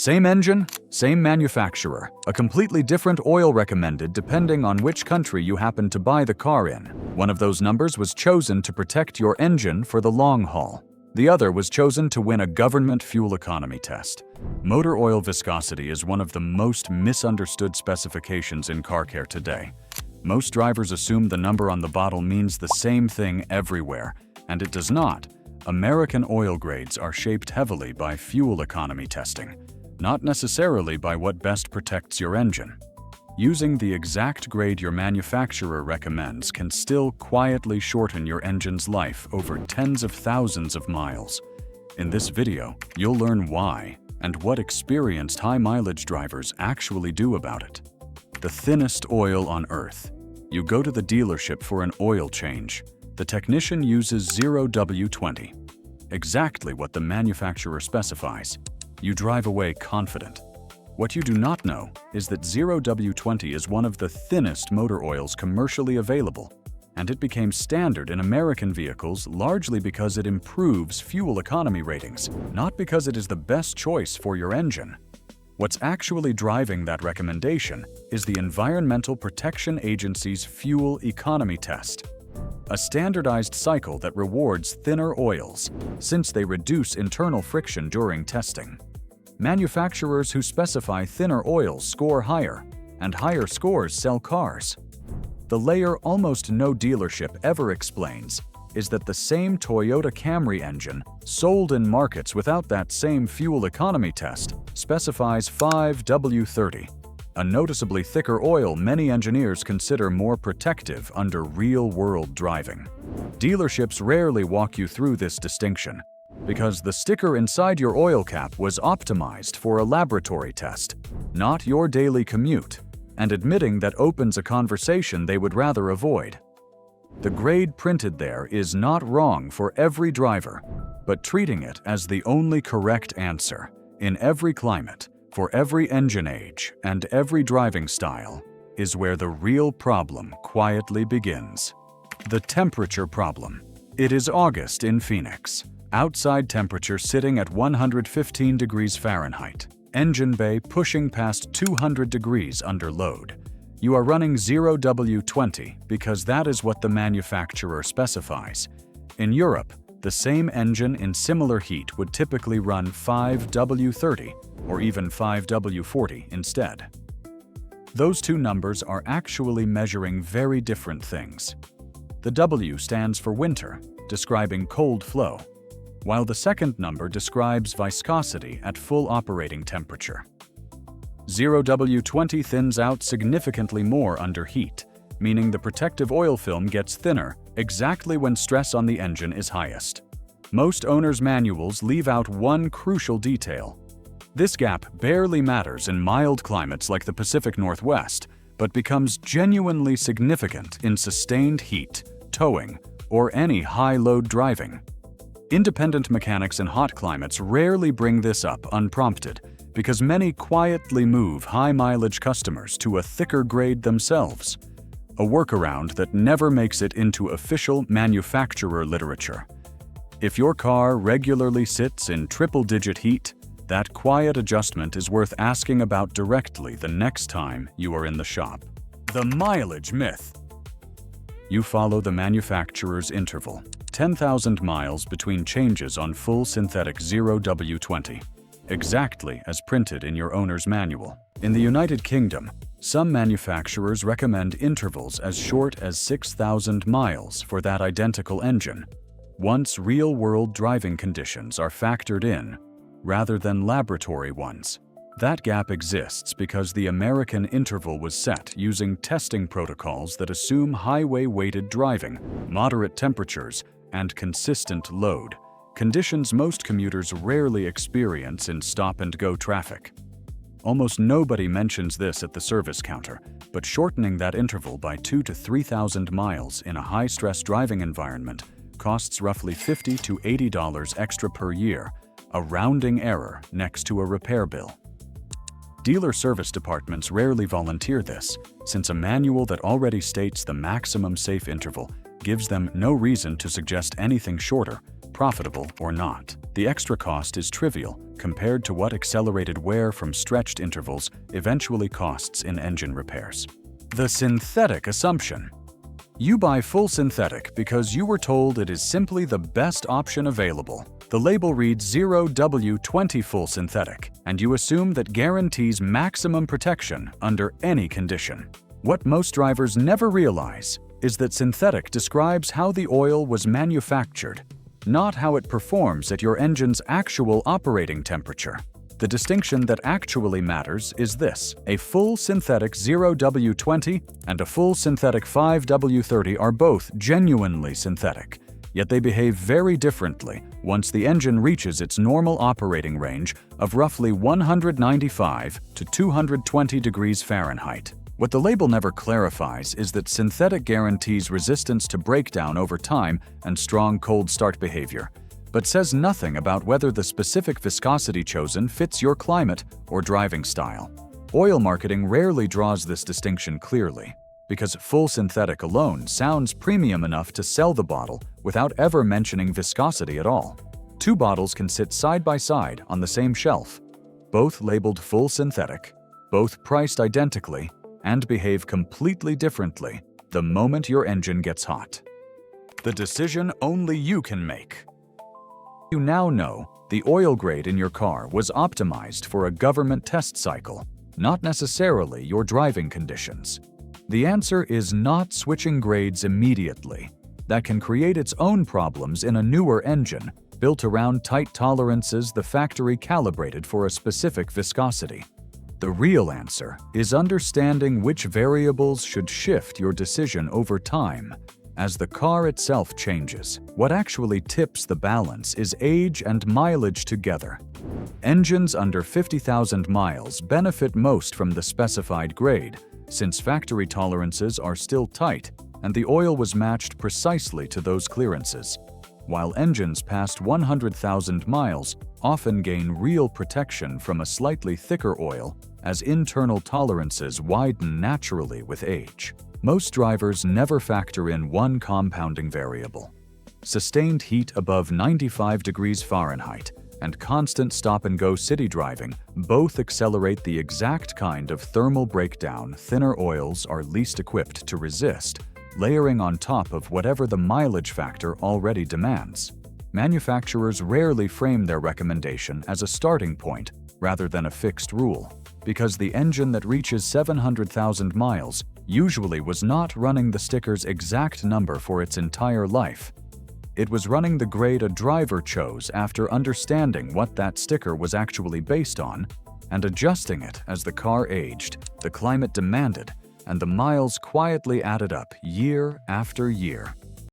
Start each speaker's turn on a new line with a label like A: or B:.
A: Same engine, same manufacturer, a completely different oil recommended depending on which country you happen to buy the car in. One of those numbers was chosen to protect your engine for the long haul. The other was chosen to win a government fuel economy test. Motor oil viscosity is one of the most misunderstood specifications in car care today. Most drivers assume the number on the bottle means the same thing everywhere, and it does not. American oil grades are shaped heavily by fuel economy testing, not necessarily by what best protects your engine. Using the exact grade your manufacturer recommends can still quietly shorten your engine's life over tens of thousands of miles. In this video, you'll learn why and what experienced high-mileage drivers actually do about it. The thinnest oil on Earth. You go to the dealership for an oil change. The technician uses 0W20, exactly what the manufacturer specifies. You drive away confident. What you do not know is that 0W20 is one of the thinnest motor oils commercially available, and it became standard in American vehicles largely because it improves fuel economy ratings, not because it is the best choice for your engine. What's actually driving that recommendation is the Environmental Protection Agency's fuel economy test, a standardized cycle that rewards thinner oils since they reduce internal friction during testing. Manufacturers who specify thinner oils score higher, and higher scores sell cars. The layer almost no dealership ever explains is that the same Toyota Camry engine sold in markets without that same fuel economy test specifies 5W30, a noticeably thicker oil many engineers consider more protective under real-world driving. Dealerships rarely walk you through this distinction, because the sticker inside your oil cap was optimized for a laboratory test, not your daily commute, and admitting that opens a conversation they would rather avoid. The grade printed there is not wrong for every driver, but treating it as the only correct answer in every climate, for every engine age, and every driving style is where the real problem quietly begins. The temperature problem. It is August in Phoenix. Outside temperature sitting at 115 degrees Fahrenheit. Engine bay pushing past 200 degrees under load. You are running 0W20 because that is what the manufacturer specifies. In Europe, the same engine in similar heat would typically run 5W30 or even 5W40 instead. Those two numbers are actually measuring very different things. The W stands for winter, describing cold flow, while the second number describes viscosity at full operating temperature. 0W20 thins out significantly more under heat, meaning the protective oil film gets thinner exactly when stress on the engine is highest. Most owners' manuals leave out one crucial detail. This gap barely matters in mild climates like the Pacific Northwest, but becomes genuinely significant in sustained heat, towing, or any high-load driving. Independent mechanics in hot climates rarely bring this up unprompted because many quietly move high-mileage customers to a thicker grade themselves, a workaround that never makes it into official manufacturer literature. If your car regularly sits in triple-digit heat, that quiet adjustment is worth asking about directly the next time you are in the shop. The mileage myth. You follow the manufacturer's interval. 10,000 miles between changes on full synthetic 0W20, exactly as printed in your owner's manual. In the United Kingdom, some manufacturers recommend intervals as short as 6,000 miles for that identical engine, once real-world driving conditions are factored in, rather than laboratory ones. That gap exists because the American interval was set using testing protocols that assume highway-weighted driving, moderate temperatures, and consistent load, conditions most commuters rarely experience in stop-and-go traffic. Almost nobody mentions this at the service counter, but shortening that interval by 2,000 to 3,000 miles in a high-stress driving environment costs roughly $50 to $80 extra per year, a rounding error next to a repair bill. Dealer service departments rarely volunteer this, since a manual that already states the maximum safe interval gives them no reason to suggest anything shorter, profitable or not. The extra cost is trivial compared to what accelerated wear from stretched intervals eventually costs in engine repairs. The synthetic assumption. You buy full synthetic because you were told it is simply the best option available. The label reads 0W20 full synthetic, and you assume that guarantees maximum protection under any condition. What most drivers never realize is that synthetic describes how the oil was manufactured, not how it performs at your engine's actual operating temperature. The distinction that actually matters is this: a full synthetic 0W20 and a full synthetic 5W30 are both genuinely synthetic, yet they behave very differently once the engine reaches its normal operating range of roughly 195 to 220 degrees Fahrenheit. What the label never clarifies is that synthetic guarantees resistance to breakdown over time and strong cold start behavior, but says nothing about whether the specific viscosity chosen fits your climate or driving style. Oil marketing rarely draws this distinction clearly, because full synthetic alone sounds premium enough to sell the bottle without ever mentioning viscosity at all. Two bottles can sit side by side on the same shelf, both labeled full synthetic, both priced identically, and behave completely differently the moment your engine gets hot. The decision only you can make. You now know the oil grade in your car was optimized for a government test cycle, not necessarily your driving conditions. The answer is not switching grades immediately. That can create its own problems in a newer engine built around tight tolerances the factory calibrated for a specific viscosity. The real answer is understanding which variables should shift your decision over time. As the car itself changes, what actually tips the balance is age and mileage together. Engines under 50,000 miles benefit most from the specified grade, since factory tolerances are still tight and the oil was matched precisely to those clearances, while engines past 100,000 miles often gain real protection from a slightly thicker oil as internal tolerances widen naturally with age. Most drivers never factor in one compounding variable. Sustained heat above 95 degrees Fahrenheit and constant stop-and-go city driving both accelerate the exact kind of thermal breakdown thinner oils are least equipped to resist, layering on top of whatever the mileage factor already demands. Manufacturers rarely frame their recommendation as a starting point rather than a fixed rule, because the engine that reaches 700,000 miles usually was not running the sticker's exact number for its entire life. It was running the grade a driver chose after understanding what that sticker was actually based on and adjusting it as the car aged, the climate demanded, and the miles quietly added up year after year.